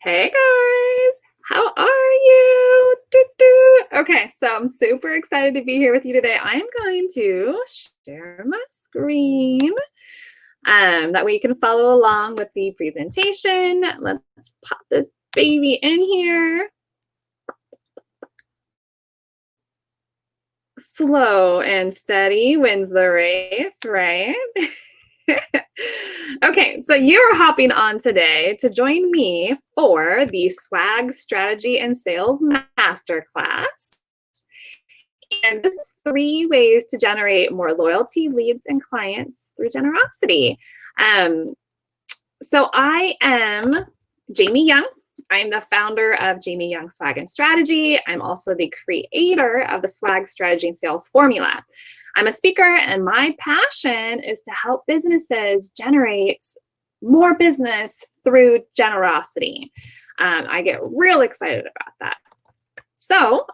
Hey guys, how are you? Doo doo. Okay, so I'm super excited to be here with you today. I'm going to share my screen that way you can follow along with the presentation. Let's pop this baby in here. Slow and steady wins the race, right? Okay, so you are hopping on today to join me for the Swag Strategy and Sales Masterclass. And this is 3 ways to generate more loyalty, leads, and clients through generosity. So I am Jamie Young. I'm the founder of Jamie Young Swag and Strategy. I'm also the creator of the Swag Strategy and Sales Formula. I'm a speaker, and my passion is to help businesses generate more business through generosity. I get real excited about that. So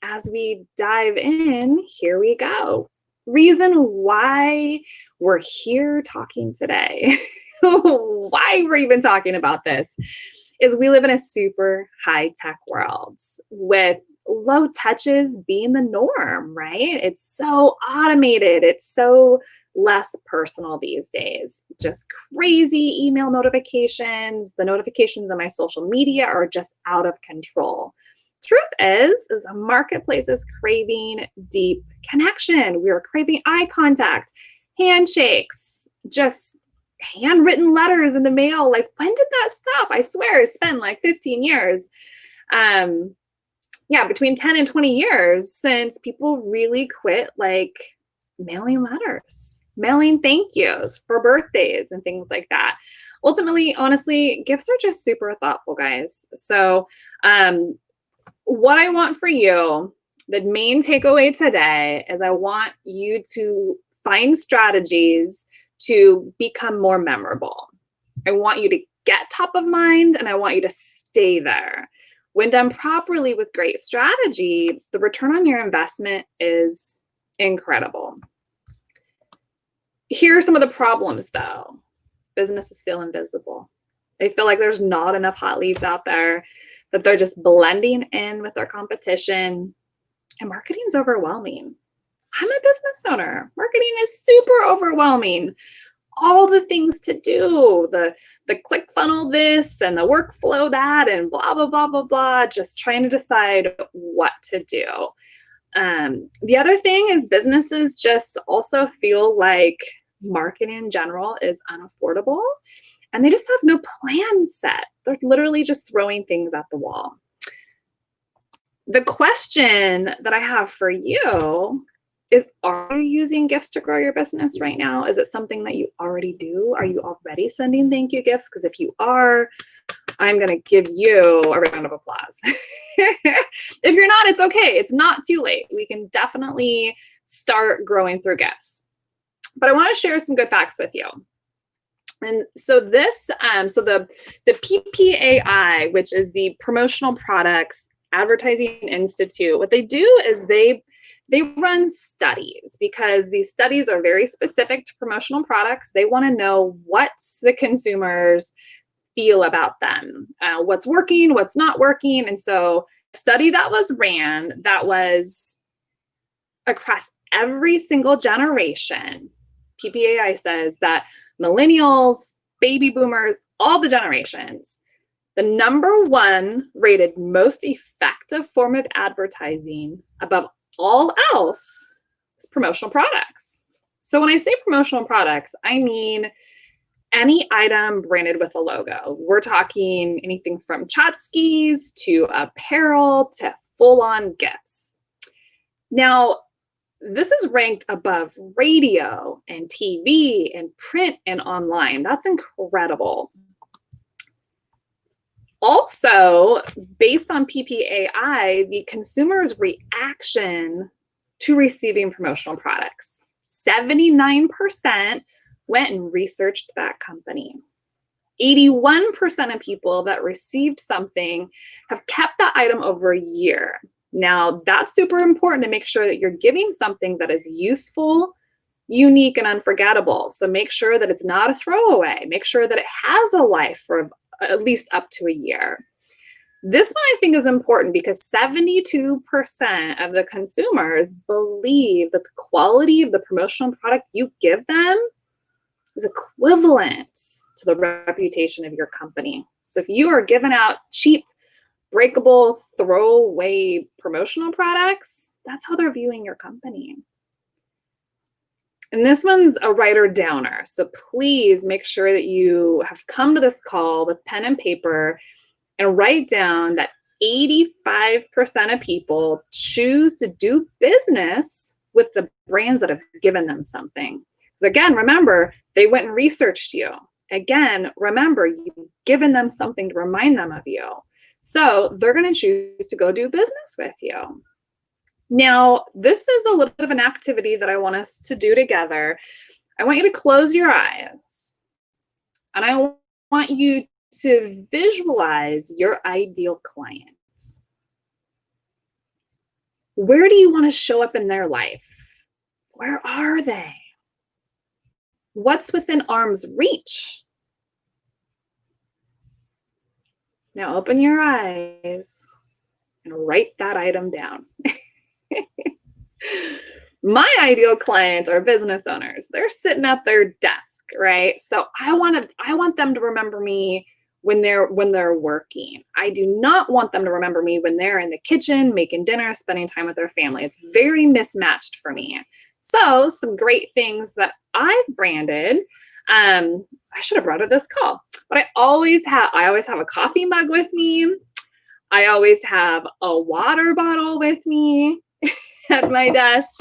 as we dive in, here we go. Reason why we're here talking today, why we're even talking about this, is we live in a super high-tech world with low touches being the norm, right? It's so automated. It's so less personal these days. Just crazy email notifications. The notifications on my social media are just out of control. Truth is the marketplace is craving deep connection. We are craving eye contact, handshakes, just handwritten letters in the mail. Like, when did that stop? I swear it's been like 15 years. Between 10 and 20 years since people really quit like mailing letters, mailing thank yous for birthdays and things like that. Ultimately, honestly, gifts are just super thoughtful, guys. So what I want for you, the main takeaway today, is I want you to find strategies to become more memorable. I want you to get top of mind, and I want you to stay there. When done properly with great strategy, the return on your investment is incredible. Here are some of the problems, though. Businesses feel invisible. They feel like there's not enough hot leads out there, that they're just blending in with their competition, and marketing's overwhelming. I'm a business owner. Marketing is super overwhelming. All the things to do, the click funnel this and the workflow that and blah, blah, blah, blah, blah, just trying to decide what to do. The other thing is businesses just also feel like marketing in general is unaffordable, and they just have no plan set. They're literally just throwing things at the wall. The question that I have for you is, are you using gifts to grow your business right now? Is it something that you already do? Are you already sending thank you gifts? Because if you are, I'm going to give you a round of applause. If you're not, it's okay. It's not too late. We can definitely start growing through gifts. But I want to share some good facts with you. And so this, the PPAI, which is the Promotional Products Advertising Institute, what they do is they run studies, because these studies are very specific to promotional products. They want to know what the consumers feel about them, what's working, what's not working. And so a study that was ran that was across every single generation, PPAI says that millennials, baby boomers, all the generations, the number one rated most effective form of advertising above all else is promotional products. So when I say promotional products, I mean any item branded with a logo. We're talking anything from tchotchkes to apparel to full-on gifts. Now, this is ranked above radio and TV and print and online. That's incredible. Also, based on PPAI, the consumer's reaction to receiving promotional products, 79% went and researched that company. 81% of people that received something have kept that item over a year. Now, that's super important to make sure that you're giving something that is useful, unique, and unforgettable. So make sure that it's not a throwaway. Make sure that it has a life for at least up to a year. This one I think is important because 72% of the consumers believe that the quality of the promotional product you give them is equivalent to the reputation of your company. So if you are giving out cheap, breakable, throwaway promotional products, that's how they're viewing your company. And this one's a writer downer. So please make sure that you have come to this call with pen and paper and write down that 85% of people choose to do business with the brands that have given them something. Because again, remember, they went and researched you. Again, remember, you've given them something to remind them of you. So they're going to choose to go do business with you. Now, this is a little bit of an activity that I want us to do together. I want you to close your eyes. And I want you to visualize your ideal client. Where do you want to show up in their life? Where are they? What's within arm's reach? Now open your eyes and write that item down. My ideal clients are business owners. They're sitting at their desk, right? So I want them to remember me when they're working. I do not want them to remember me when they're in the kitchen, making dinner, spending time with their family. It's very mismatched for me. So some great things that I've branded. I should have brought it this call, but I always have a coffee mug with me. I always have a water bottle with me at my desk.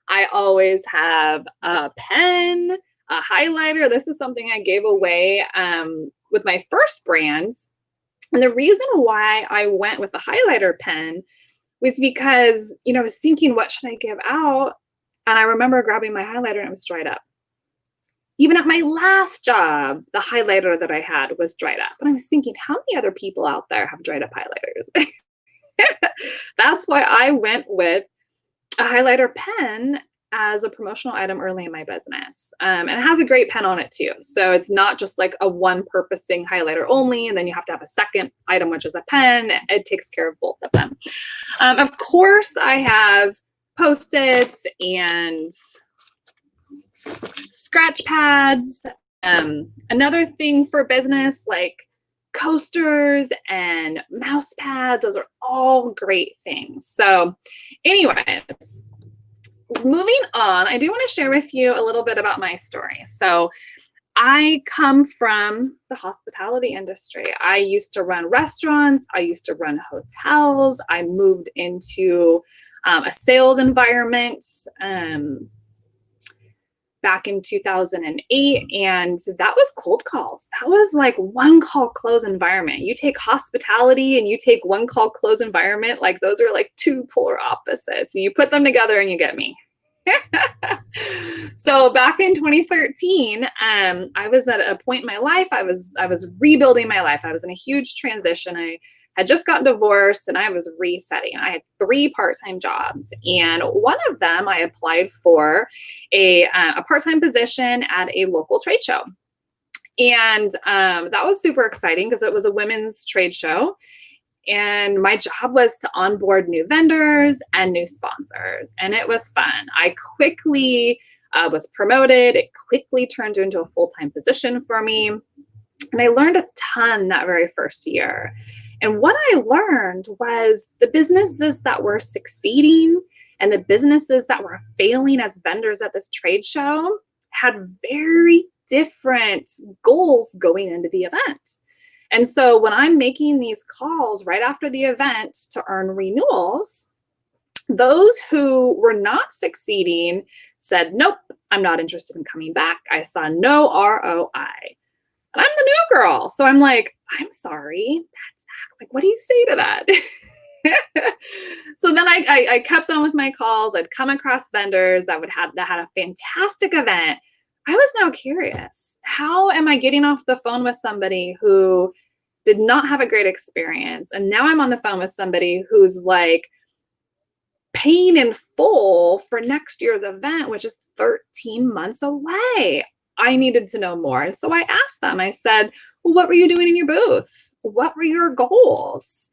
I always have a pen, a highlighter. This is something I gave away with my first brands. And the reason why I went with the highlighter pen was because, I was thinking, what should I give out? And I remember grabbing my highlighter and it was dried up. Even at my last job, the highlighter that I had was dried up. And I was thinking, how many other people out there have dried up highlighters? That's why I went with a highlighter pen as a promotional item early in my business. And it has a great pen on it too. So it's not just like a one-purpose thing highlighter only, and then you have to have a second item, which is a pen. It takes care of both of them. Of course, I have Post-its and scratch pads. Another thing for business, like coasters and mouse pads. Those are all great things. So anyways, moving on, I do want to share with you a little bit about my story. So I come from the hospitality industry. I used to run restaurants. I used to run hotels. I moved into a sales environment back in 2008. And that was cold calls. That was like one call close environment. You take hospitality and you take one call close environment, like those are like two polar opposites. And you put them together and you get me. So back in 2013, I was at a point in my life, I was rebuilding my life. I was in a huge transition. I had just gotten divorced and I was resetting. I had 3 part-time jobs, and one of them I applied for a part-time position at a local trade show. And that was super exciting because it was a women's trade show. And my job was to onboard new vendors and new sponsors. And it was fun. I quickly was promoted. It quickly turned into a full-time position for me. And I learned a ton that very first year. And what I learned was the businesses that were succeeding and the businesses that were failing as vendors at this trade show had very different goals going into the event. And so when I'm making these calls right after the event to earn renewals, those who were not succeeding said, nope, I'm not interested in coming back. I saw no ROI. And I'm the new girl. So I'm like, I'm sorry, that's like, what do you say to that? So then I kept on with my calls. I'd come across vendors that had a fantastic event. I was now curious, how am I getting off the phone with somebody who did not have a great experience? And now I'm on the phone with somebody who's like paying in full for next year's event, which is 13 months away. I needed to know more. So I asked them, I said, well, what were you doing in your booth? What were your goals?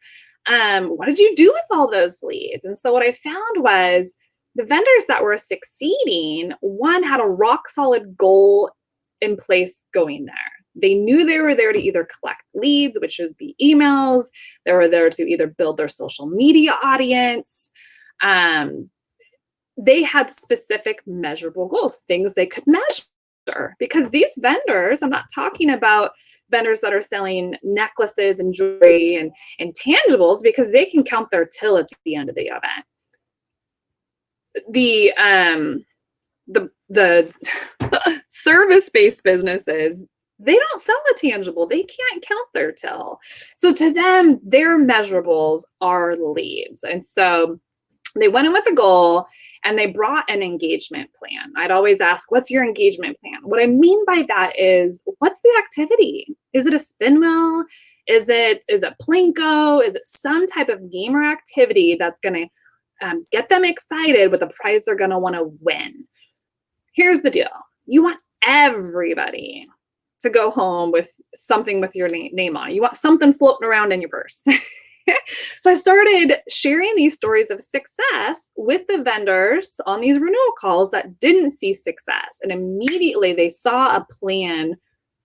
What did you do with all those leads? And so what I found was the vendors that were succeeding, one had a rock solid goal in place going there. They knew they were there to either collect leads, which would be emails. They were there to either build their social media audience. They had specific measurable goals, things they could measure. Because these vendors, I'm not talking about vendors that are selling necklaces and jewelry and intangibles, because they can count their till at the end of the event. The service-based businesses, they don't sell a tangible. They can't count their till. So to them, their measurables are leads. And so they went in with a goal and they brought an engagement plan. I'd always ask, what's your engagement plan? What I mean by that is, what's the activity? Is it a spin wheel? Is it Plinko? Is it some type of gamer activity that's going to get them excited with a prize they're going to want to win? Here's the deal. You want everybody to go home with something with your name on it. You want something floating around in your purse. So I started sharing these stories of success with the vendors on these renewal calls that didn't see success. And immediately they saw a plan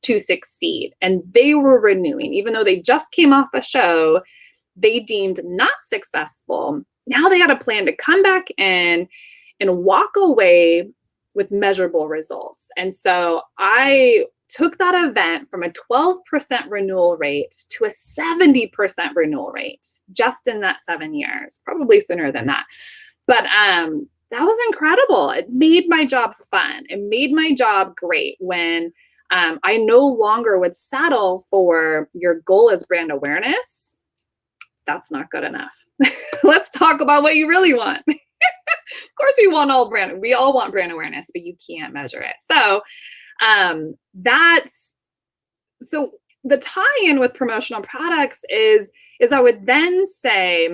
to succeed. And they were renewing. Even though they just came off a show they deemed not successful, now they had a plan to come back in and walk away with measurable results. And so I took that event from a 12% renewal rate to a 70% renewal rate just in that 7 years, probably sooner than that. But that was incredible. It made my job fun. It made my job great when I no longer would settle for your goal is brand awareness. That's not good enough. Let's talk about what you really want. Of course, we all want brand awareness, but you can't measure it. So so the tie-in with promotional products is I would then say,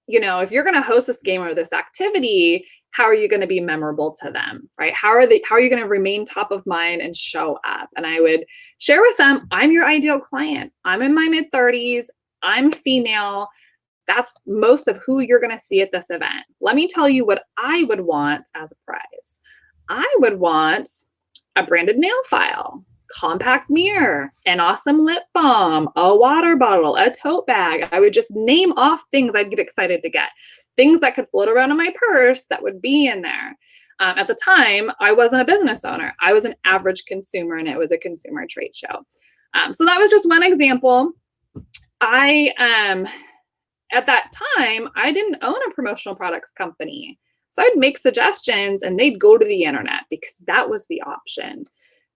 you know, if you're going to host this game or this activity, how are you going to be memorable to them, right? How are you going to remain top of mind and show up? And I would share with them, I'm your ideal client. I'm in my mid-30s. I'm female. That's most of who you're going to see at this event. Let me tell you what I would want as a prize. I would want a branded nail file, compact mirror, an awesome lip balm, a water bottle, a tote bag. I would just name off things I'd get excited to get, things that could float around in my purse that would be in there. At the time, I wasn't a business owner. I was an average consumer, and it was a consumer trade show. So that was just one example. At that time, I didn't own a promotional products company. So I'd make suggestions and they'd go to the internet because that was the option.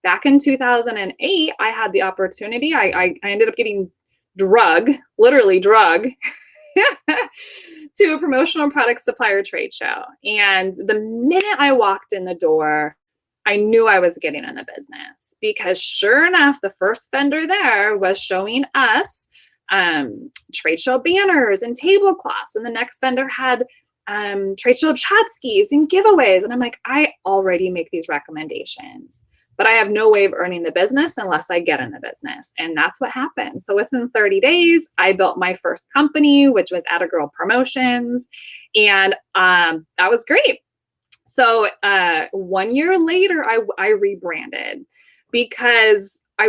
Back in 2008, I had the opportunity. I ended up getting literally drug, to a promotional products supplier trade show. And the minute I walked in the door, I knew I was getting in the business because sure enough, the first vendor there was showing us trade show banners and tablecloths. And the next vendor had trade show tchotchkes and giveaways. And I'm like, I already make these recommendations, but I have no way of earning the business unless I get in the business. And that's what happened. So within 30 days, I built my first company, which was Atta Girl Promotions. And that was great. So 1 year later, I rebranded because I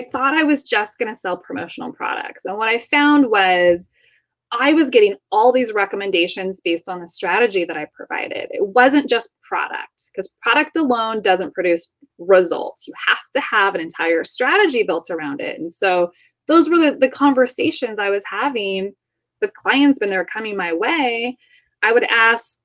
thought I was just going to sell promotional products. And what I found was I was getting all these recommendations based on the strategy that I provided. It wasn't just product, because product alone doesn't produce results. You have to have an entire strategy built around it. And so those were the conversations I was having with clients when they were coming my way. I would ask,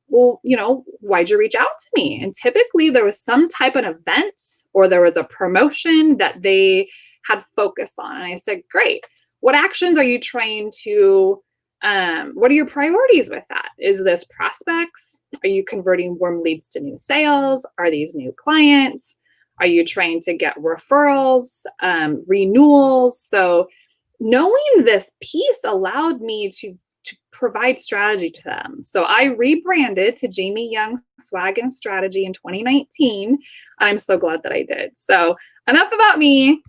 well, you know, why'd you reach out to me? And typically there was some type of event or there was a promotion that they had focus on. And I said, great. What actions are you trying to, what are your priorities with that? Is this prospects? Are you converting warm leads to new sales? Are these new clients? Are you trying to get referrals, renewals? So knowing this piece allowed me to provide strategy to them. So I rebranded to Jamie Young Swag and Strategy in 2019. And I'm so glad that I did. So enough about me.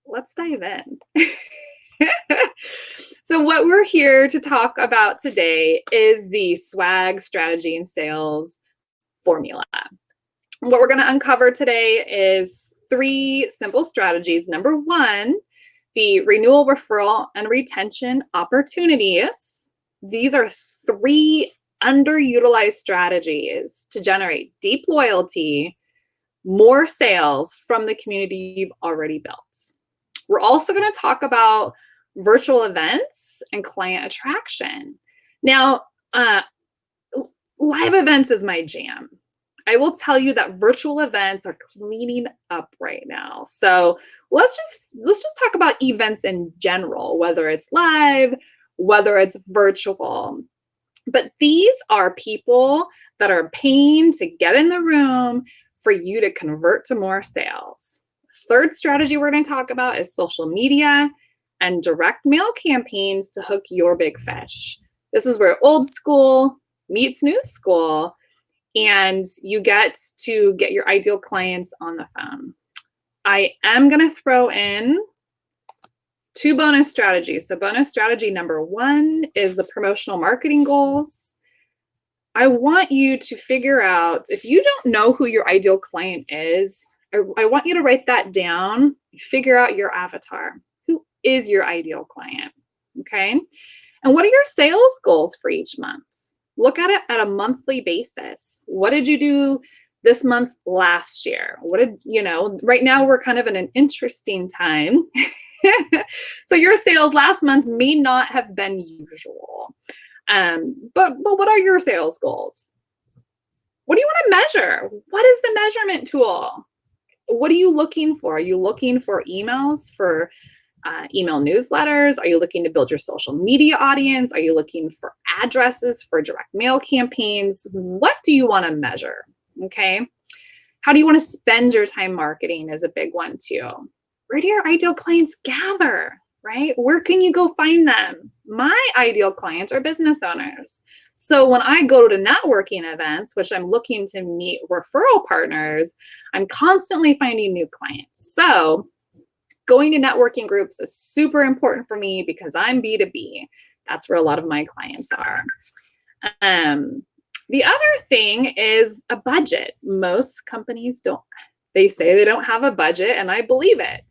Let's dive in. So what we're here to talk about today is the swag, strategy, and sales formula. What we're going to uncover today is 3 simple strategies. Number 1, the renewal, referral, and retention opportunities. These are 3 underutilized strategies to generate deep loyalty, more sales from the community you've already built. We're also going to talk about virtual events and client attraction. Now, live events is my jam. I will tell you that virtual events are cleaning up right now. So let's just talk about events in general, whether it's live, whether it's virtual. But these are people that are paying to get in the room for you to convert to more sales. Third strategy we're going to talk about is social media and direct mail campaigns to hook your big fish. This is where old school meets new school, and you get to get your ideal clients on the phone. I am going to throw in 2 bonus strategies. So bonus strategy number 1 is the promotional marketing goals. I want you to figure out, if you don't know who your ideal client is, I want you to write that down, figure out your avatar. Who is your ideal client? Okay. And what are your sales goals for each month? Look at it at a monthly basis. What did you do this month last year? Right now we're kind of in an interesting time. So your sales last month may not have been usual. But what are your sales goals? What do you want to measure? What is the measurement tool? What are you looking for? Are you looking for emails, for email newsletters? Are you looking to build your social media audience? Are you looking for addresses for direct mail campaigns? What do you want to measure? Okay. How do you want to spend your time marketing is a big one too. Where do your ideal clients gather, right? Where can you go find them? My ideal clients are business owners. So when I go to networking events, which I'm looking to meet referral partners, I'm constantly finding new clients. So going to networking groups is super important for me because I'm B2B. That's where a lot of my clients are. The other thing is a budget. Most companies don't. They say they don't have a budget, and I believe it.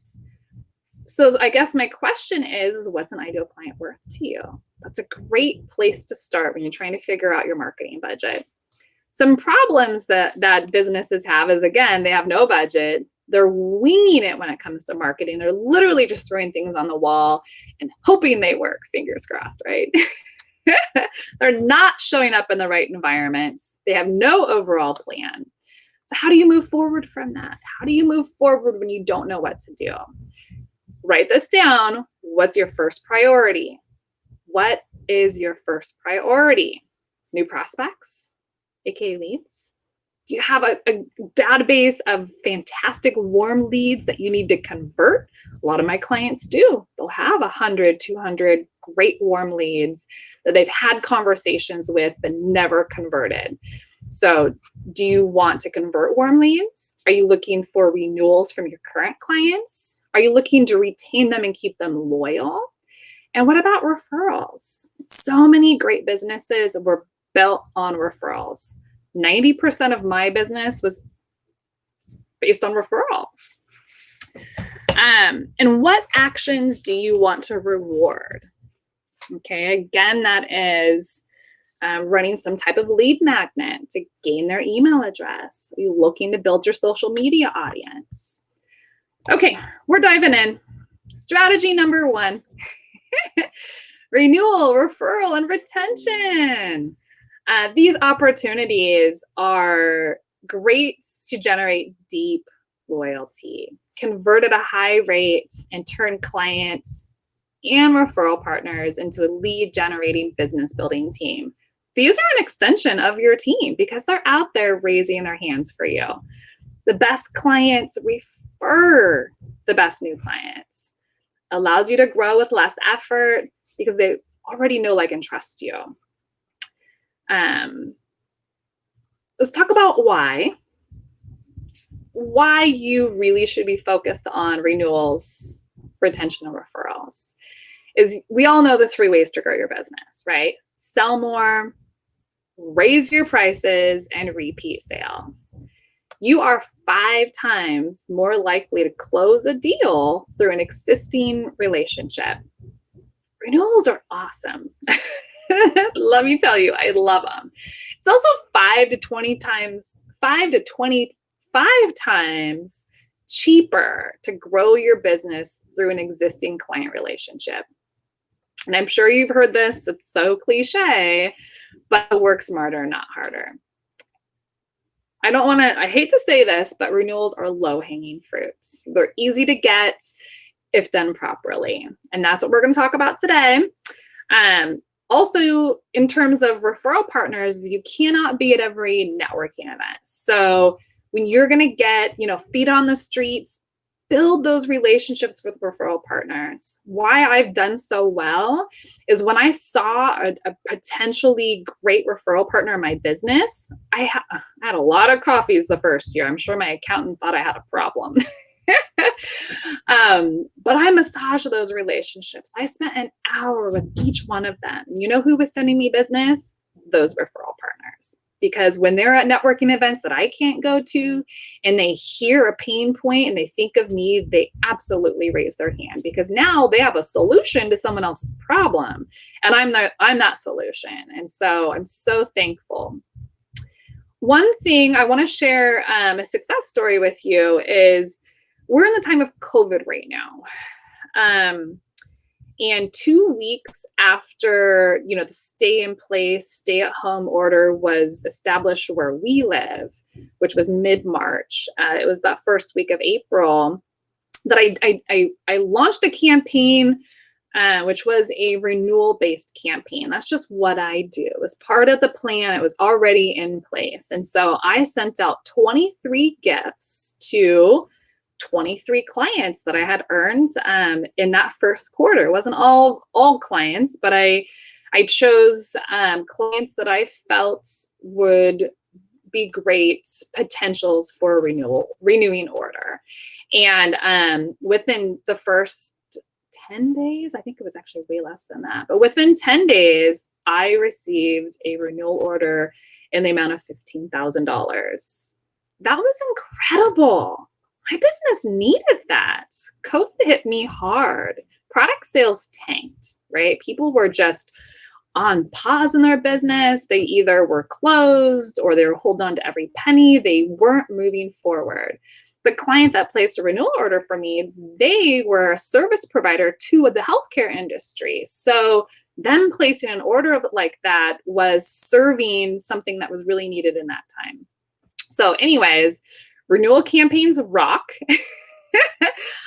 So I guess my question is what's an ideal client worth to you? That's a great place to start when you're trying to figure out your marketing budget. Some problems that businesses have is, again, they have no budget. They're winging it when it comes to marketing. They're literally just throwing things on the wall and hoping they work, fingers crossed, right? They're not showing up in the right environments. They have no overall plan. So how do you move forward from that? How do you move forward when you don't know what to do? Write this down. What's your first priority? What is your first priority? New prospects, aka leads? Do you have a database of fantastic warm leads that you need to convert? A lot of my clients do. They'll have 100, 200 great warm leads that they've had conversations with but never converted. So do you want to convert warm leads? Are you looking for renewals from your current clients? Are you looking to retain them and keep them loyal? And what about referrals? So many great businesses were built on referrals. 90% of my business was based on referrals. And what actions do you want to reward? Okay, again, that is running some type of lead magnet to gain their email address. Are you looking to build your social media audience? Okay, we're diving in. Strategy number 1, renewal, referral, and retention. These opportunities are great to generate deep loyalty, convert at a high rate, and turn clients and referral partners into a lead generating business building team. These are an extension of your team because they're out there raising their hands for you. The best clients refer the best new clients. Allows you to grow with less effort because they already know, like, and trust you. Let's talk about why you really should be focused on renewals, retention, and referrals. Is we all know the 3 ways to grow your business, right? Sell more, raise your prices, and repeat sales. You are 5 times more likely to close a deal through an existing relationship. Renewals are awesome. Let me tell you, I love them. It's also 5 to 25 times cheaper to grow your business through an existing client relationship. And I'm sure you've heard this, it's so cliche, but work smarter, not harder. I hate to say this, but renewals are low-hanging fruits. They're easy to get if done properly. And that's what we're going to talk about today. Also, in terms of referral partners, you cannot be at every networking event. So when you're going to get, feet on the streets, build those relationships with referral partners. Why I've done so well is when I saw a potentially great referral partner in my business, I had a lot of coffees the first year. I'm sure my accountant thought I had a problem. But I massaged those relationships. I spent an hour with each one of them. You know who was sending me business? Those referral partners. Because when they're at networking events that I can't go to and they hear a pain point and they think of me, they absolutely raise their hand because now they have a solution to someone else's problem. And I'm that solution. And so I'm so thankful. One thing I want to share a success story with you is we're in the time of COVID right now. And 2 weeks after, the stay in place, stay at home order was established where we live, which was mid-March. It was that first week of April that I launched a campaign, which was a renewal-based campaign. That's just what I do. It was part of the plan. It was already in place. And so I sent out 23 gifts to 23 clients that I had earned in that first quarter. It wasn't all clients, but I chose clients that I felt would be great potentials for renewing order. And within the first 10 days, I think it was actually way less than that, but within 10 days, I received a renewal order in the amount of $15,000. That was incredible. My business needed that. COVID hit me hard. Product sales tanked, right? People were just on pause in their business. They either were closed or they were holding on to every penny. They weren't moving forward. The client that placed a renewal order for me, they were a service provider to the healthcare industry. So them placing an order like that was serving something that was really needed in that time. So anyways, renewal campaigns rock.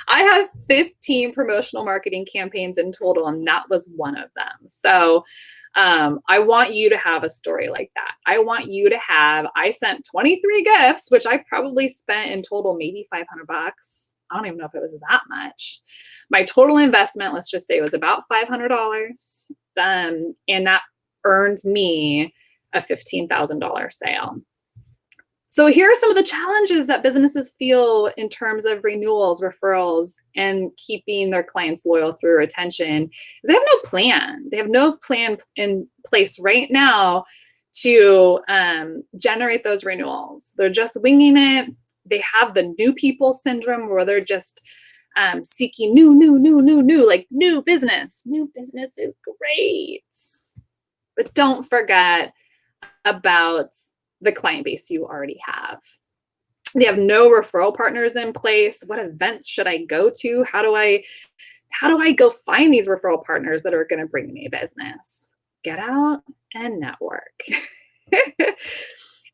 I have 15 promotional marketing campaigns in total, and that was one of them. So I want you to have a story like that. I sent 23 gifts, which I probably spent in total maybe $500. I don't even know if it was that much. My total investment, let's just say, was about $500. And that earned me a $15,000 sale. So here are some of the challenges that businesses feel in terms of renewals, referrals, and keeping their clients loyal through retention. They have no plan. They have no plan in place right now to generate those renewals. They're just winging it. They have the new people syndrome where they're just seeking new, like new business. New business is great. But don't forget about the client base you already have. They have no referral partners in place. What events should I go to? How do I go find these referral partners that are going to bring me business? Get out and network.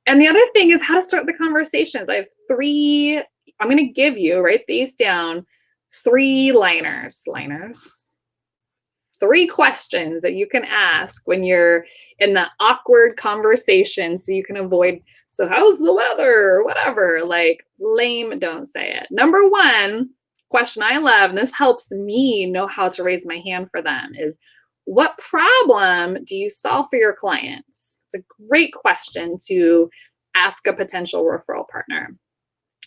And the other thing is how to start the conversations. I have 3, I'm going to give you, write these down, 3 liners. 3 questions that you can ask when you're in the awkward conversation so you can avoid, so how's the weather or whatever, like lame, don't say it. Number 1 question I love, and this helps me know how to raise my hand for them, is What problem do you solve for your clients? It's a great question to ask a potential referral partner.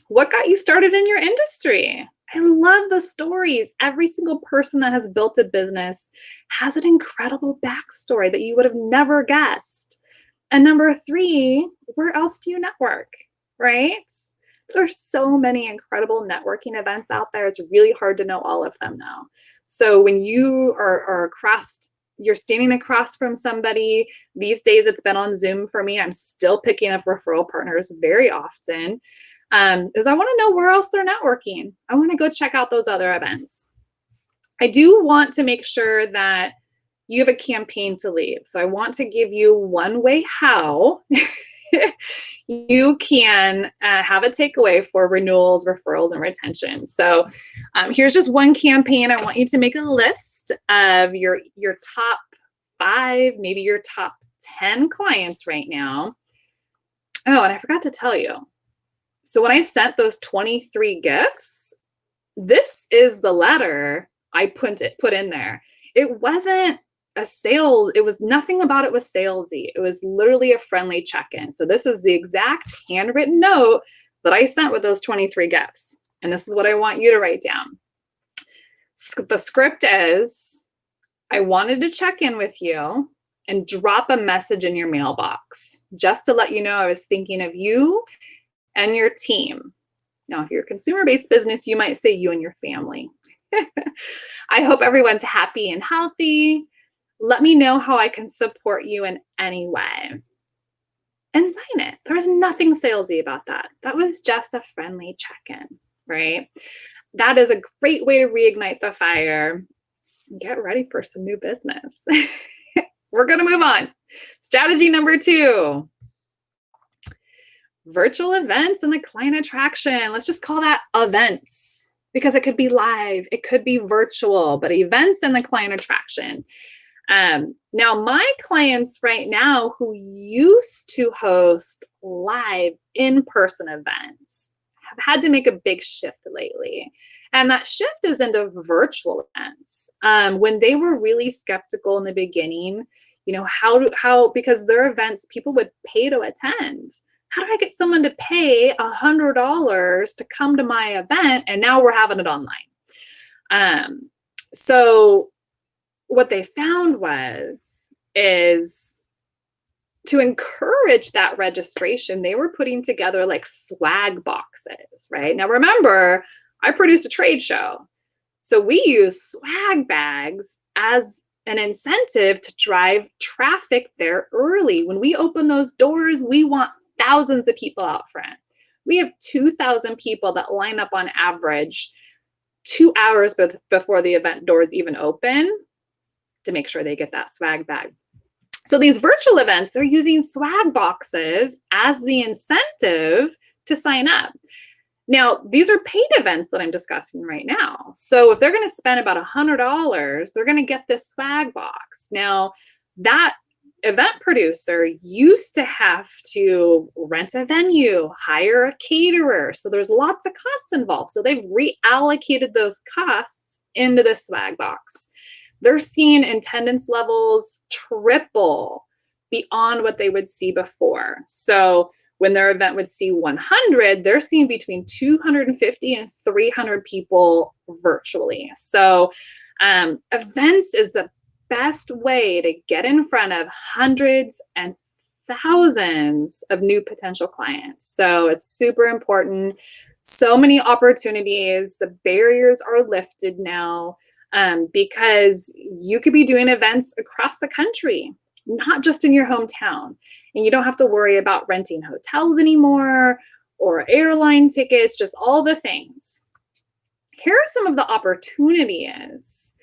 What got you started in your industry? I love the stories. Every single person that has built a business has an incredible backstory that you would have never guessed. And number 3, where else do you network, right? There's so many incredible networking events out there. It's really hard to know all of them now. So when you you're standing across from somebody, these days it's been on Zoom for me. I'm still picking up referral partners very often. Is I want to know where else they're networking. I want to go check out those other events. I do want to make sure that you have a campaign to leave. So I want to give you one way how you can have a takeaway for renewals, referrals, and retention. So here's just one campaign. I want you to make a list of your top 5, maybe your top 10 clients right now. Oh, and I forgot to tell you. So when I sent those 23 gifts, this is the letter I put in there. It wasn't a sales, it was nothing about it was salesy. It was literally a friendly check-in. So this is the exact handwritten note that I sent with those 23 gifts. And this is what I want you to write down. The script is, I wanted to check in with you and drop a message in your mailbox just to let you know I was thinking of you and your team. Now, if you're a consumer-based business, you might say you and your family. I hope everyone's happy and healthy. Let me know how I can support you in any way. And sign it. There was nothing salesy about that. That was just a friendly check-in, right? That is a great way to reignite the fire. Get ready for some new business. We're going to move on. Strategy number 2. Virtual events and the client attraction. Let's just call that events because it could be live, it could be virtual, but events and the client attraction. Now, my clients right now who used to host live in-person events have had to make a big shift lately. And that shift is into virtual events. When they were really skeptical in the beginning, how because their events, people would pay to attend. How do I get someone to pay $100 to come to my event? And now we're having it online. So what they found is to encourage that registration, they were putting together like swag boxes, right? Now, remember, I produced a trade show. So we use swag bags as an incentive to drive traffic there early. When we open those doors, we want thousands of people out front. We have 2,000 people that line up on average 2 hours before the event doors even open to make sure they get that swag bag. So these virtual events, they're using swag boxes as the incentive to sign up. Now, these are paid events that I'm discussing right now. So if they're going to spend about $100, they're going to get this swag box. Now, that event producer used to have to rent a venue, hire a caterer. So there's lots of costs involved. So they've reallocated those costs into the swag box. They're seeing attendance levels triple beyond what they would see before. So when their event would see 100, they're seeing between 250 and 300 people virtually. So events is the best way to get in front of hundreds and thousands of new potential clients. So it's super important. So many opportunities. The barriers are lifted now because you could be doing events across the country, not just in your hometown. And you don't have to worry about renting hotels anymore or airline tickets, just all the things. Here are some of the opportunities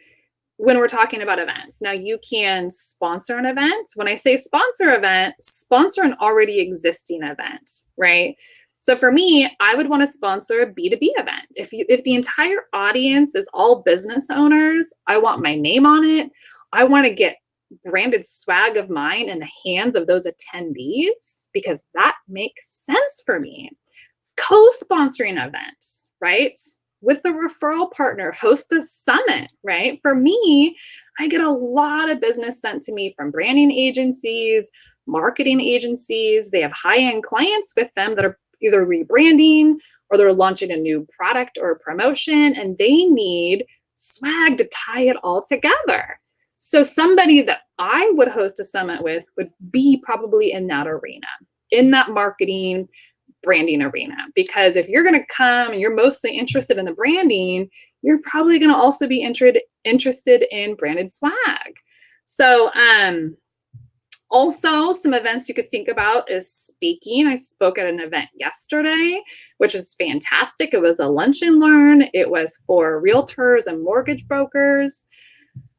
when we're talking about events. Now, you can sponsor an event. When I say sponsor event, sponsor an already existing event, right? So for me, I would want to sponsor a B2B event. If the entire audience is all business owners, I want my name on it. I want to get branded swag of mine in the hands of those attendees because that makes sense for me. Co-sponsoring events, right? with a referral partner, host a summit, right? For me, I get a lot of business sent to me from branding agencies, marketing agencies. They have high-end clients with them that are either rebranding or they're launching a new product or a promotion, and they need swag to tie it all together. So somebody that I would host a summit with would be probably in that arena, in that marketing, branding arena. Because if you're going to come and you're mostly interested in the branding, you're probably going to also be interested in branded swag. So also some events you could think about is speaking. I spoke at an event yesterday, which was fantastic. It was a lunch and learn. It was for realtors and mortgage brokers.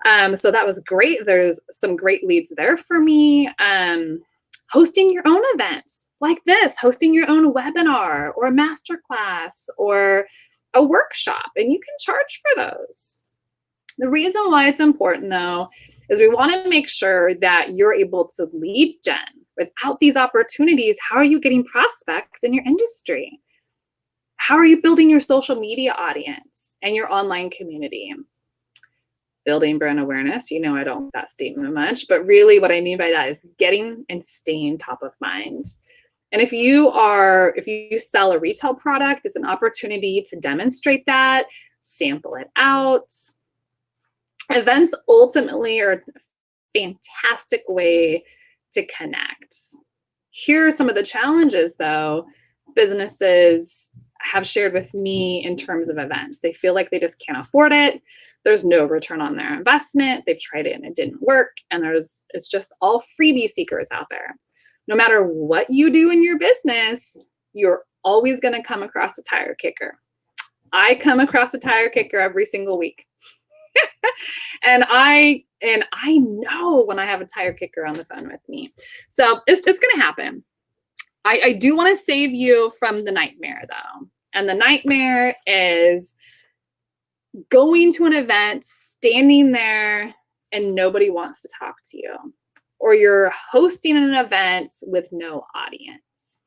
So that was great. There's some great leads there for me. Hosting your own events like this, hosting your own webinar or a MasterClass or a workshop, and you can charge for those. The reason why it's important, though, is we want to make sure that you're able to lead gen. Without these opportunities, how are you getting prospects in your industry? How are you building your social media audience and your online community? Building brand awareness. You know, I don't like that statement much, but really what I mean by that is getting and staying top of mind. And if you sell a retail product, it's an opportunity to demonstrate that, sample it out. Events ultimately are a fantastic way to connect. Here are some of the challenges, though, businesses have shared with me in terms of events. They feel like they just can't afford it. There's no return on their investment. They've tried it and it didn't work. And it's just all freebie seekers out there. No matter what you do in your business, you're always going to come across a tire kicker. I come across a tire kicker every single week. and I know when I have a tire kicker on the phone with me. So it's just going to happen. I do want to save you from the nightmare, though. And the nightmare is going to an event, standing there, and nobody wants to talk to you. Or you're hosting an event with no audience.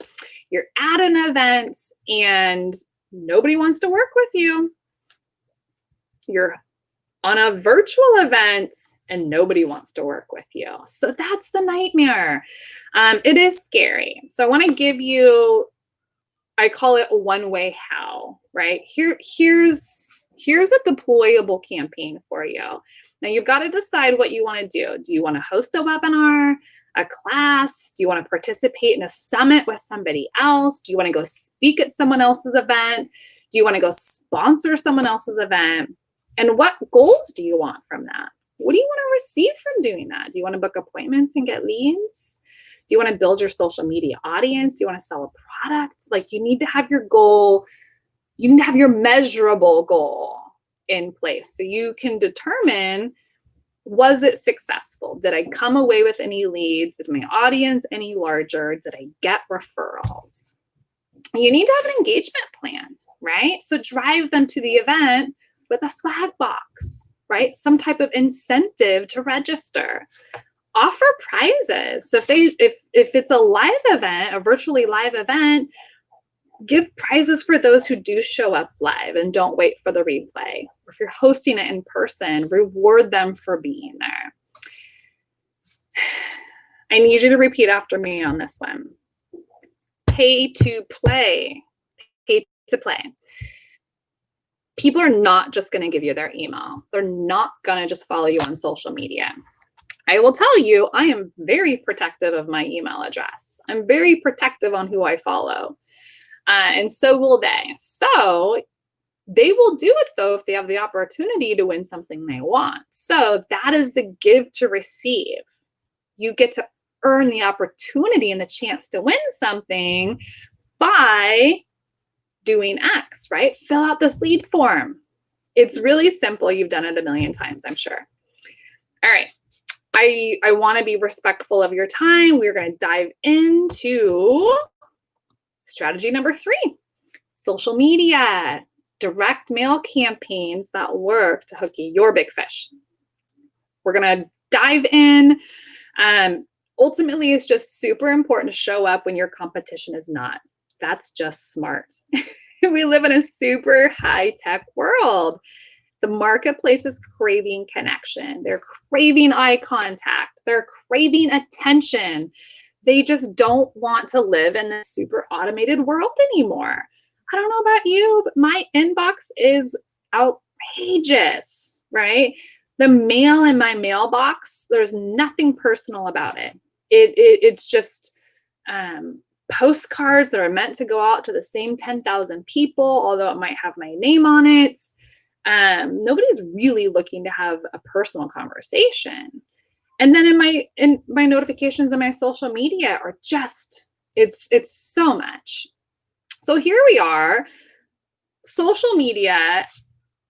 You're at an event and nobody wants to work with you. You're on a virtual event and nobody wants to work with you. So that's the nightmare. It is scary. So I want to give you, I call it a one-way how, right? Here's a deployable campaign for you. Now you've got to decide what you want to do. Do you want to host a webinar, a class? Do you want to participate in a summit with somebody else? Do you want to go speak at someone else's event? Do you want to go sponsor someone else's event? And what goals do you want from that? What do you want to receive from doing that? Do you want to book appointments and get leads? Do you want to build your social media audience? Do you want to sell a product? Like, you need to have your goal. You need to have your measurable goal in place so you can determine, was it successful? Did I come away with any leads? Is my audience any larger? Did I get referrals? You need to have an engagement plan, right? So drive them to the event with a swag box, right? Some type of incentive to register. Offer prizes. So if it's a live event, a virtually live event, give prizes for those who do show up live and don't wait for the replay. Or if you're hosting it in person, reward them for being there. I need you to repeat after me on this one. Pay to play. Pay to play. People are not just going to give you their email. They're not going to just follow you on social media. I will tell you, I am very protective of my email address. I'm very protective on who I follow. And so will they. So they will do it, though, if they have the opportunity to win something they want. So that is the give to receive. You get to earn the opportunity and the chance to win something by doing X, right? Fill out this lead form. It's really simple. You've done it a million times, I'm sure. All right. I want to be respectful of your time. We're going to dive into strategy number 3, social media, direct mail campaigns that work to hook your big fish. We're going to dive in. Ultimately, it's just super important to show up when your competition is not. That's just smart. We live in a super high-tech world. The marketplace is craving connection. They're craving eye contact. They're craving attention. They just don't want to live in this super automated world anymore. I don't know about you, but my inbox is outrageous, right? The mail in my mailbox, there's nothing personal about it. It's just postcards that are meant to go out to the same 10,000 people, although it might have my name on it. Nobody's really looking to have a personal conversation. And then in my notifications on my social media are just, it's so much. So here we are, social media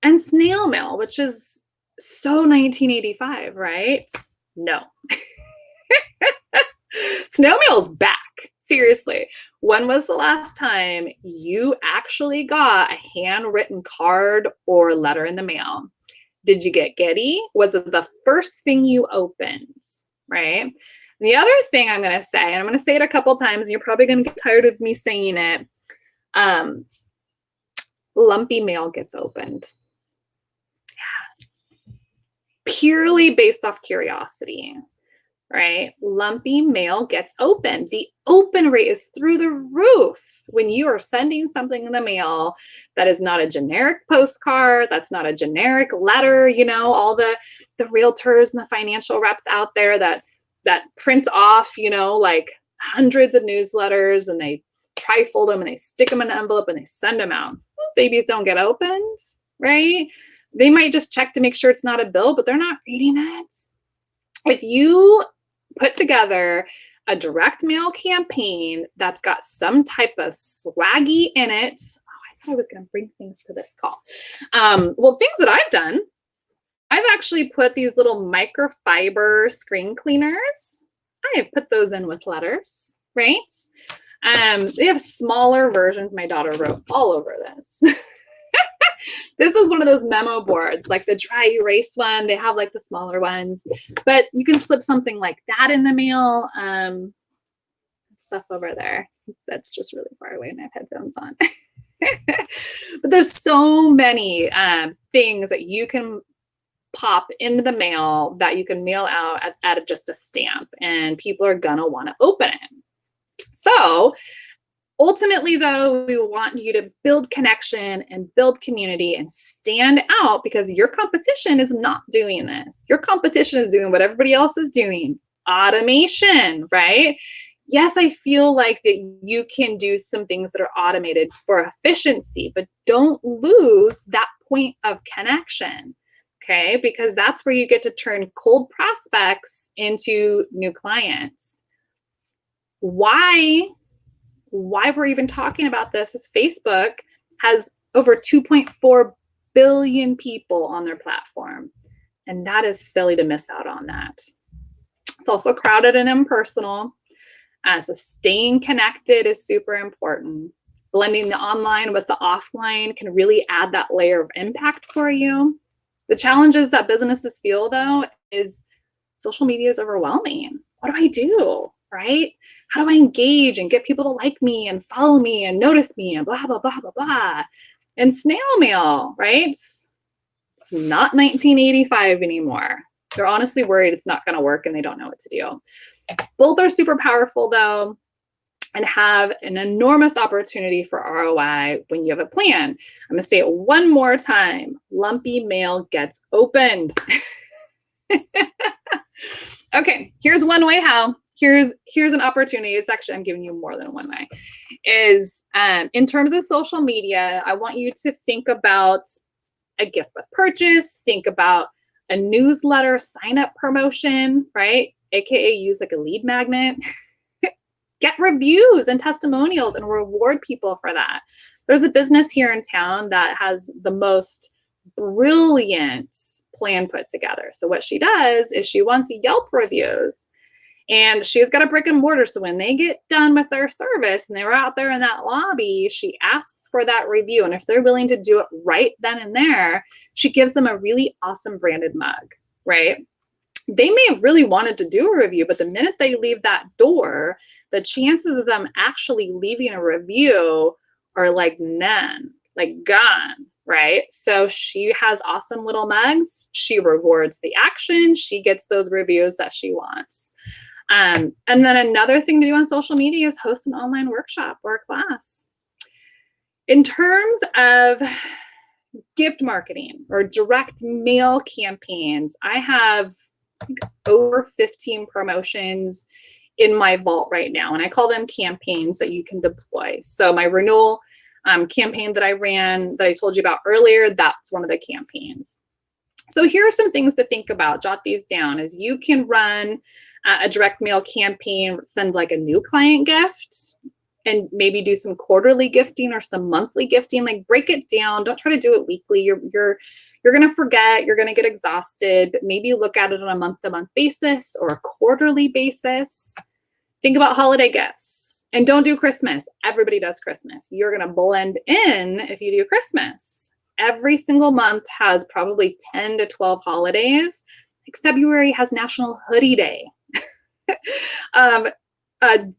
and snail mail, which is so 1985, right? No. Snail mail is back. Seriously. When was the last time you actually got a handwritten card or letter in the mail? Did you get giddy? Was it the first thing you opened? Right? And the other thing I'm going to say, and I'm going to say it a couple times, and you're probably going to get tired of me saying it. Lumpy mail gets opened. Yeah. Purely based off curiosity. Right? Lumpy mail gets opened. The open rate is through the roof when you are sending something in the mail that is not a generic postcard, that's not a generic letter, all the realtors and the financial reps out there that print off, like hundreds of newsletters, and they trifold them and they stick them in an envelope and they send them out. Those babies don't get opened, right? They might just check to make sure it's not a bill, but they're not reading it. If you put together a direct mail campaign that's got some type of swaggy in it. I thought I was going to bring things to this call. Well, things that I've done, I've actually put these little microfiber screen cleaners. I have put those in with letters, right? They have smaller versions. My daughter wrote all over this. This is one of those memo boards, like the dry erase one. They have like the smaller ones, but you can slip something like that in the mail. Stuff over there. That's just really far away and I have headphones on. But there's so many things that you can pop into the mail that you can mail out at just a stamp, and people are gonna want to open it. So ultimately, though, we want you to build connection and build community and stand out, because your competition is not doing this. Your competition is doing what everybody else is doing. Automation, right? Yes, I feel like that you can do some things that are automated for efficiency, but don't lose that point of connection, okay? Because that's where you get to turn cold prospects into new clients. Why we're even talking about this is Facebook has over 2.4 billion people on their platform. And that is silly to miss out on that. It's also crowded and impersonal. So staying connected is super important. Blending the online with the offline can really add that layer of impact for you. The challenges that businesses feel, though, is social media is overwhelming. What do I do, right? How do I engage and get people to like me and follow me and notice me and blah, blah, blah, blah, blah. And snail mail, right? It's not 1985 anymore. They're honestly worried it's not going to work and they don't know what to do. Both are super powerful, though, and have an enormous opportunity for ROI when you have a plan. I'm going to say it one more time. Lumpy mail gets opened. Okay, here's one way how. Here's an opportunity. It's actually, I'm giving you more than one way. Is in terms of social media, I want you to think about a gift with purchase. Think about a newsletter sign-up promotion, right? AKA use like a lead magnet. Get reviews and testimonials and reward people for that. There's a business here in town that has the most brilliant plan put together. So what she does is she wants Yelp reviews. And she's got a brick and mortar. So when they get done with their service and they're out there in that lobby, she asks for that review. And if they're willing to do it right then and there, she gives them a really awesome branded mug, right? They may have really wanted to do a review, but the minute they leave that door, the chances of them actually leaving a review are like none, like gone, right? So she has awesome little mugs. She rewards the action. She gets those reviews that she wants. And then another thing to do on social media is host an online workshop or a class. In terms of gift marketing or direct mail campaigns, I have over 15 promotions in my vault right now, and I call them campaigns that you can deploy. So my renewal campaign that I ran that I told you about earlier, that's one of the campaigns. So here are some things to think about. Jot these down. Is you can run a direct mail campaign, send like a new client gift, and maybe do some quarterly gifting or some monthly gifting. Like break it down. Don't try to do it weekly. You're going to forget. You're going to get exhausted. But maybe look at it on a month-to-month basis or a quarterly basis. Think about holiday gifts. And don't do Christmas. Everybody does Christmas. You're going to blend in if you do Christmas. Every single month has probably 10 to 12 holidays. Like February has National Hoodie Day.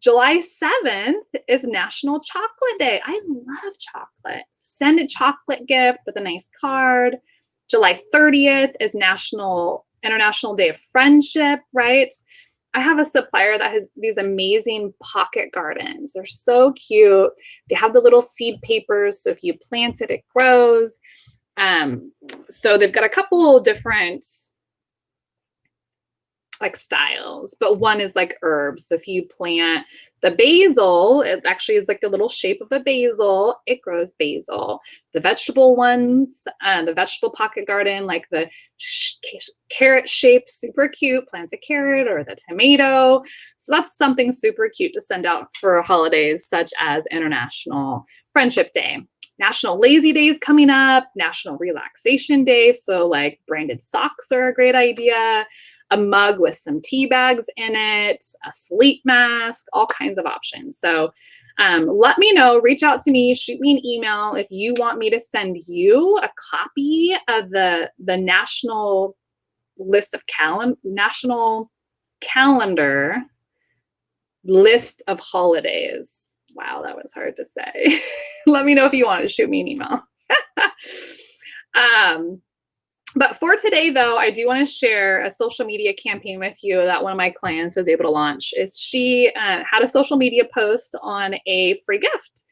July 7th is National Chocolate Day. I love chocolate. Send a chocolate gift with a nice card. July 30th is International Day of Friendship, right? I have a supplier that has these amazing pocket gardens. They're so cute. They have the little seed papers. So if you plant it, it grows. So they've got a couple different like styles, but one is like herbs. So if you plant the basil, it actually is like the little shape of a basil. It grows basil. The vegetable ones, the vegetable pocket garden, like the carrot shape, super cute, plants a carrot or the tomato. So that's something super cute to send out for holidays such as International Friendship Day. National Lazy Day is coming up, National Relaxation Day. So like branded socks are a great idea. A mug with some tea bags in it, a sleep mask, all kinds of options. So let me know, reach out to me, shoot me an email if you want me to send you a copy of the national list of national calendar list of holidays. Wow, that was hard to say. Let me know if you want to shoot me an email. But for today, though, I do want to share a social media campaign with you that one of my clients was able to launch. She had a social media post on a free gift,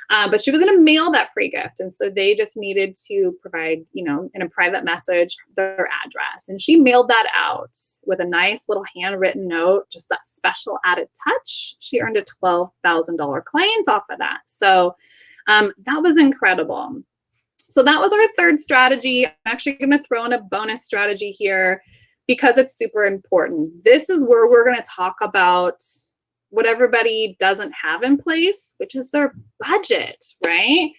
but she was going to mail that free gift. And so they just needed to provide, in a private message, their address. And she mailed that out with a nice little handwritten note, just that special added touch. She earned a $12,000 client off of that. So that was incredible. So that was our third strategy. I'm actually going to throw in a bonus strategy here because it's super important. This is where we're going to talk about what everybody doesn't have in place, which is their budget, right?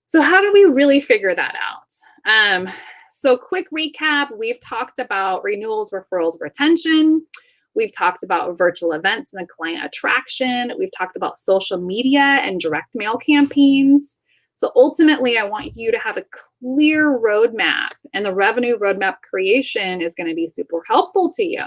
So how do we really figure that out? So quick recap, we've talked about renewals, referrals, retention. We've talked about virtual events and the client attraction. We've talked about social media and direct mail campaigns. So ultimately, I want you to have a clear roadmap, and the revenue roadmap creation is going to be super helpful to you.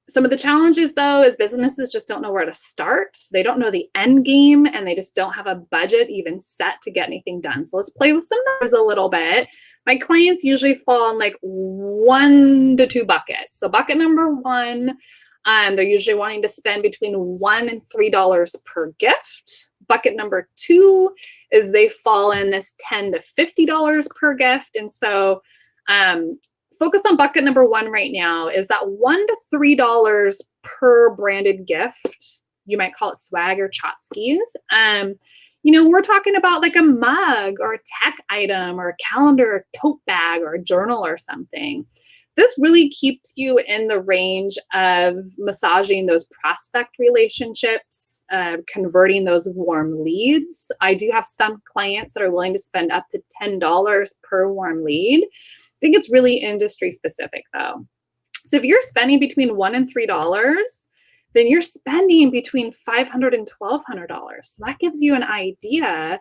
Some of the challenges, though, is businesses just don't know where to start. They don't know the end game, and they just don't have a budget even set to get anything done. So let's play with some numbers a little bit. My clients usually fall in like 1 to 2 buckets. So bucket number 1, they're usually wanting to spend between $1 and $3 per gift. Bucket number 2 is they fall in this $10 to $50 per gift. And so focus on bucket number 1 right now is that $1 to $3 per branded gift. You might call it swag or Chotskis. We're talking about like a mug or a tech item or a calendar, or tote bag or a journal or something. This really keeps you in the range of massaging those prospect relationships, converting those warm leads. I do have some clients that are willing to spend up to $10 per warm lead. I think it's really industry specific though. So if you're spending between $1 and $3, then you're spending between $500 and $1,200. So that gives you an idea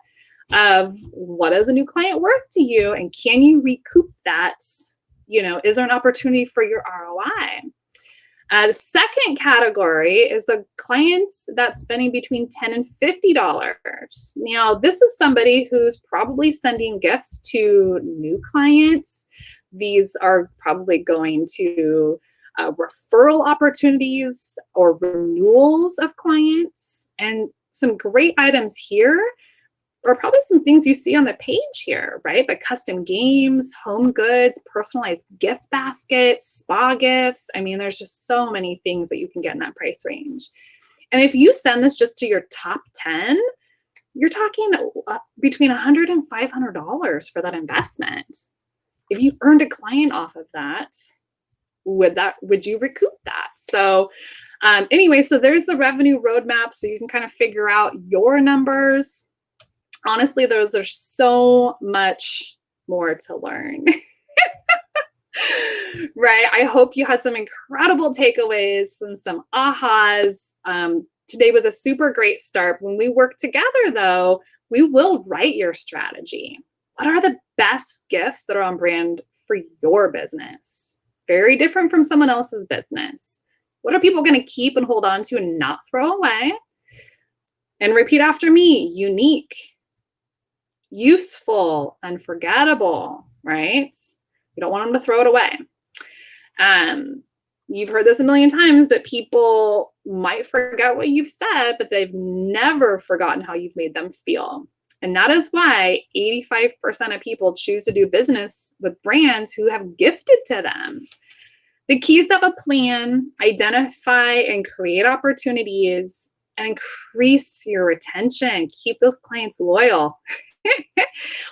of what is a new client worth to you, and can you recoup that? Is there an opportunity for your ROI? The second category is the clients that's spending between $10 and $50. Now, this is somebody who's probably sending gifts to new clients. These are probably going to referral opportunities or renewals of clients. And some great items here are probably some things you see on the page here, right? But custom games, home goods, personalized gift baskets, spa gifts. I mean, there's just so many things that you can get in that price range. And if you send this just to your top 10, you're talking between $100 and $500 for that investment. If you earned a client off of that, would you recoup that? So anyway, so there's the revenue roadmap, so you can kind of figure out your numbers. Honestly, there's so much more to learn. Right? I hope you had some incredible takeaways and some ahas. Today was a super great start. When we work together, though, we will write your strategy. What are the best gifts that are on brand for your business? Very different from someone else's business. What are people going to keep and hold on to and not throw away? And repeat after me: unique, useful, unforgettable, right? You don't want them to throw it away. You've heard this a million times, but people might forget what you've said, but they've never forgotten how you've made them feel. And that is why 85% of people choose to do business with brands who have gifted to them. The key is to have a plan, identify and create opportunities, and increase your retention. Keep those clients loyal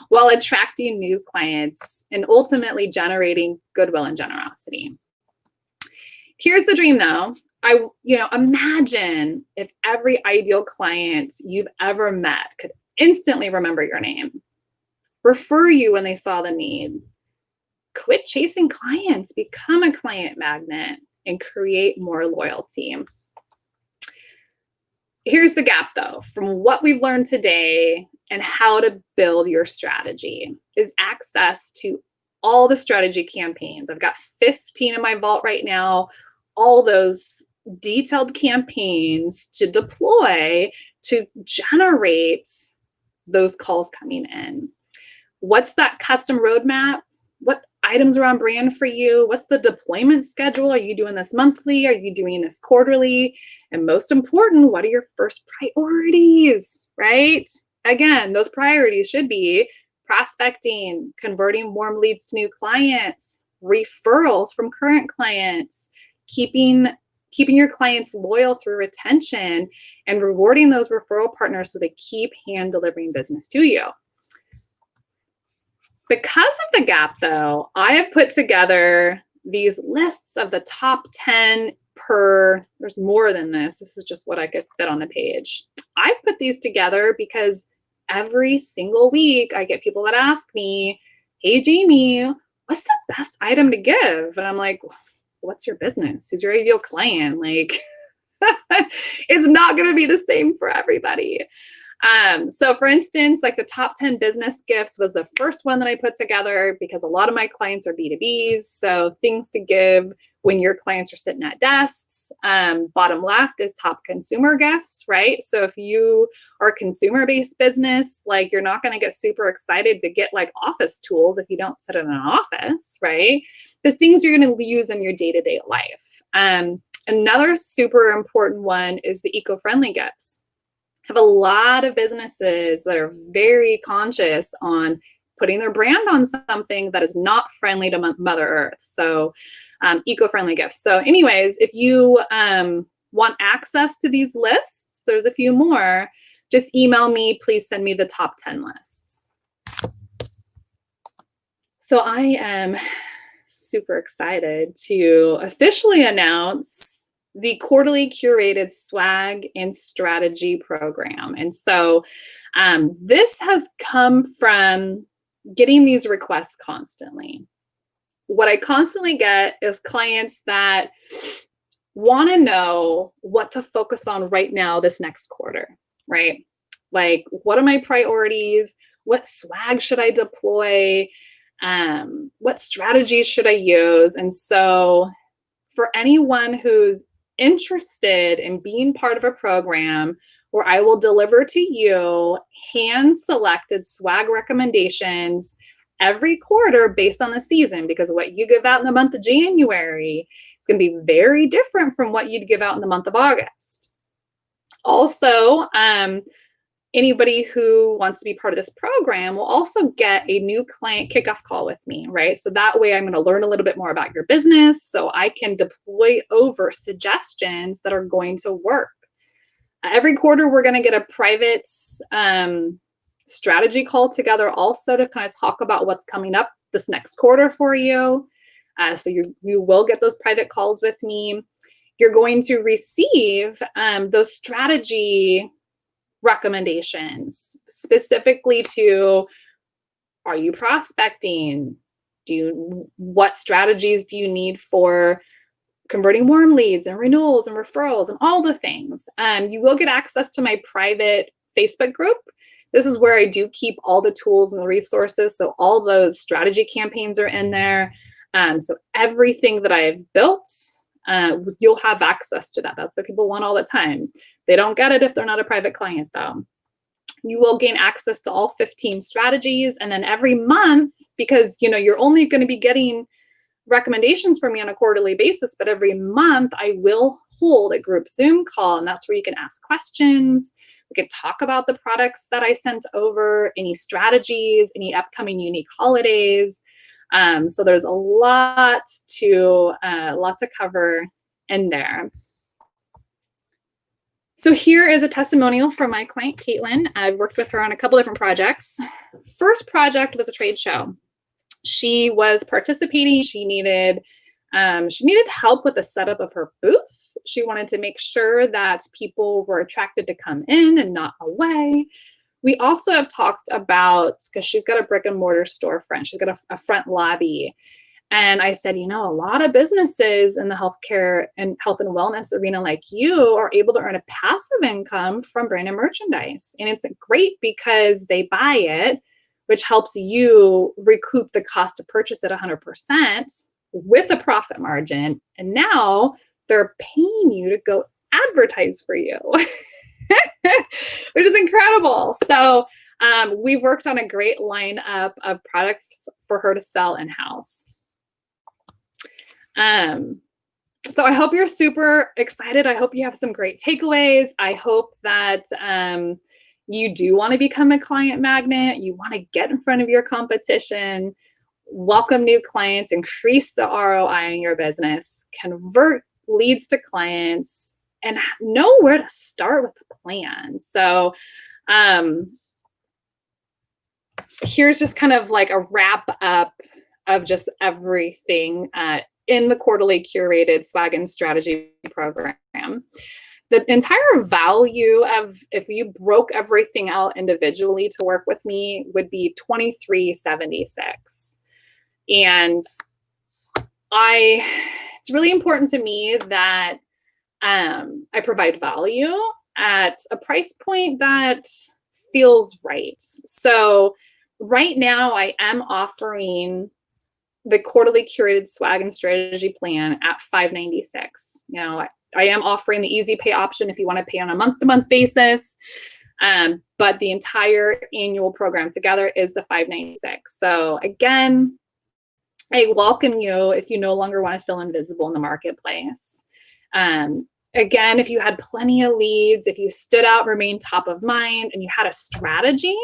while attracting new clients and ultimately generating goodwill and generosity. Here's the dream, though. Imagine if every ideal client you've ever met could instantly remember your name, refer you when they saw the need, quit chasing clients, become a client magnet, and create more loyalty. Here's the gap, though, from what we've learned today and how to build your strategy is access to all the strategy campaigns. I've got 15 in my vault right now, all those detailed campaigns to deploy to generate those calls coming in. What's that custom roadmap? What items are on brand for you? What's the deployment schedule? Are you doing this monthly? Are you doing this quarterly? And most important, what are your first priorities, right? Again, those priorities should be prospecting, converting warm leads to new clients, referrals from current clients, keeping your clients loyal through retention, and rewarding those referral partners so they keep hand delivering business to you. Because of the gap, though, I have put together these lists of the top 10 there's more than this. This is just what I could fit on the page. I put these together because every single week I get people that ask me, hey, Jamie, what's the best item to give? And I'm like, what's your business? Who's your ideal client? Like, it's not going to be the same for everybody. So for instance, like the top 10 business gifts was the first one that I put together because a lot of my clients are B2Bs. So things to give when your clients are sitting at desks. Bottom left is top consumer gifts, right? So if you are a consumer-based business, like you're not going to get super excited to get like office tools if you don't sit in an office, right? The things you're going to use in your day-to-day life. Another super important one is the eco-friendly gifts. Have a lot of businesses that are very conscious on putting their brand on something that is not friendly to Mother Earth. So eco-friendly gifts. So anyways, if you want access to these lists, there's a few more, just email me, please send me the top 10 lists. So I am super excited to officially announce the quarterly curated swag and strategy program. And so this has come from getting these requests constantly. What I constantly get is clients that want to know what to focus on right now, this next quarter, right? Like, what are my priorities? What swag should I deploy? What strategies should I use? And so for anyone who's interested in being part of a program where I will deliver to you hand-selected swag recommendations every quarter based on the season, because what you give out in the month of January is going to be very different from what you'd give out in the month of August. Also, anybody who wants to be part of this program will also get a new client kickoff call with me, right? So that way I'm going to learn a little bit more about your business so I can deploy over suggestions that are going to work. Every quarter, we're going to get a private strategy call together also to kind of talk about what's coming up this next quarter for you. So you will get those private calls with me. You're going to receive those strategy recommendations specifically to, are you prospecting? What strategies do you need for converting warm leads and renewals and referrals and all the things? You will get access to my private Facebook group. This is where I do keep all the tools and the resources. So all those strategy campaigns are in there. So everything that I've built, you'll have access to that. That's what people want all the time. They don't get it if they're not a private client, though. You will gain access to all 15 strategies. And then every month, because you're only going to be getting recommendations from me on a quarterly basis, but every month I will hold a group Zoom call, and that's where you can ask questions. We can talk about the products that I sent over, any strategies, any upcoming unique holidays. So there's a lot to cover in there. So here is a testimonial from my client, Caitlin. I've worked with her on a couple different projects. First project was a trade show. She was participating. She needed help with the setup of her booth. She wanted to make sure that people were attracted to come in and not away. We also have talked about, because she's got a brick and mortar storefront, she's got a front lobby. And I said, a lot of businesses in the healthcare and health and wellness arena like you are able to earn a passive income from branded merchandise. And it's great because they buy it, which helps you recoup the cost to purchase it 100% with a profit margin. And now they're paying you to go advertise for you, which is incredible. So we've worked on a great lineup of products for her to sell in-house. So I hope you're super excited. I hope you have some great takeaways. I hope that you do want to become a client magnet. You want to get in front of your competition, welcome new clients, increase the ROI in your business, convert leads to clients, and know where to start with the plan. So here's just kind of like a wrap up of just everything in the quarterly curated swag and strategy program. The entire value of, if you broke everything out individually to work with me, would be $23.76. And it's really important to me that I provide value at a price point that feels right. So right now I am offering the quarterly curated swag and strategy plan at $596. I am offering the easy pay option if you want to pay on a month-to-month basis. But the entire annual program together is the $596. So again, I welcome you if you no longer want to feel invisible in the marketplace. Again, if you had plenty of leads, if you stood out, remained top of mind, and you had a strategy,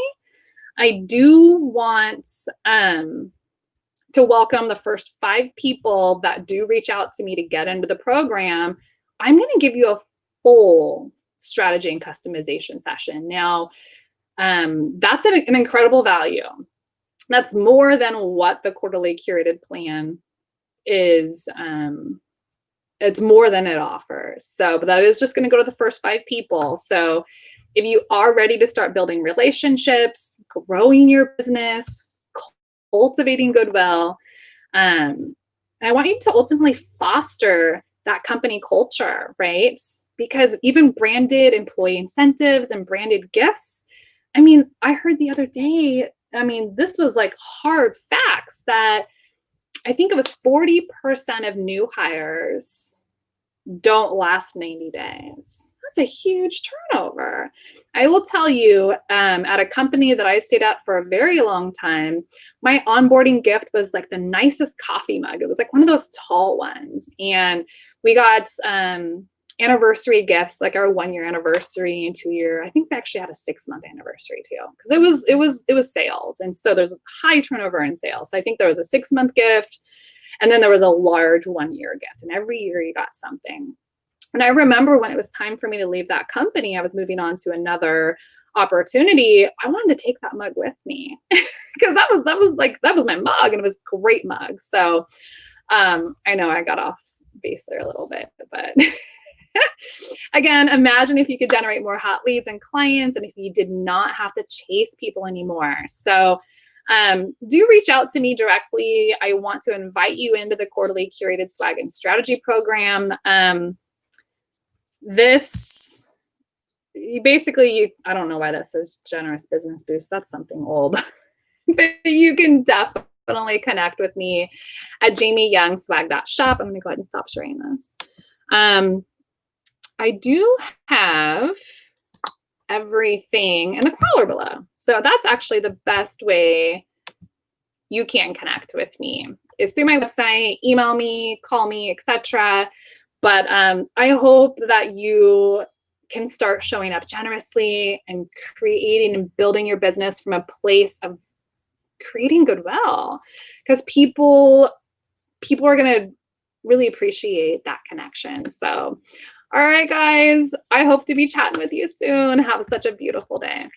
I do want to welcome the first 5 people that do reach out to me to get into the program. I'm going to give you a full strategy and customization session. Now, that's an incredible value. That's more than what the quarterly curated plan is. It's more than it offers. So, but that is just going to go to the first 5 people. So if you are ready to start building relationships, growing your business, cultivating goodwill, I want you to ultimately foster that company culture, right? Because even branded employee incentives and branded gifts, I heard the other day, this was like hard facts that I think it was 40% of new hires don't last 90 days. That's a huge turnover. I will tell you, at a company that I stayed at for a very long time, my onboarding gift was like the nicest coffee mug. It was like one of those tall ones. And we got anniversary gifts, like our 1 year anniversary and 2 year. I think we actually had a 6-month anniversary too, because it was sales. And so there's high turnover in sales. So I think there was a 6-month gift. And then there was a large 1 year gift, and every year you got something. And I remember when it was time for me to leave that company, I was moving on to another opportunity. I wanted to take that mug with me because that was my mug, and it was a great mug. So I know I got off base there a little bit, but again, imagine if you could generate more hot leads and clients, and if you did not have to chase people anymore. So do reach out to me directly. I want to invite you into the quarterly curated swag and strategy program. This basically, I don't know why that says generous business boost. That's something old, but you can definitely connect with me at jamieyoungswag.shop. I'm going to go ahead and stop sharing this. I do have everything in the crawler below. So that's actually the best way you can connect with me is through my website, email me, call me, etc. But I hope that you can start showing up generously and creating and building your business from a place of creating goodwill, because people are going to really appreciate that connection. So, all right, guys, I hope to be chatting with you soon. Have such a beautiful day.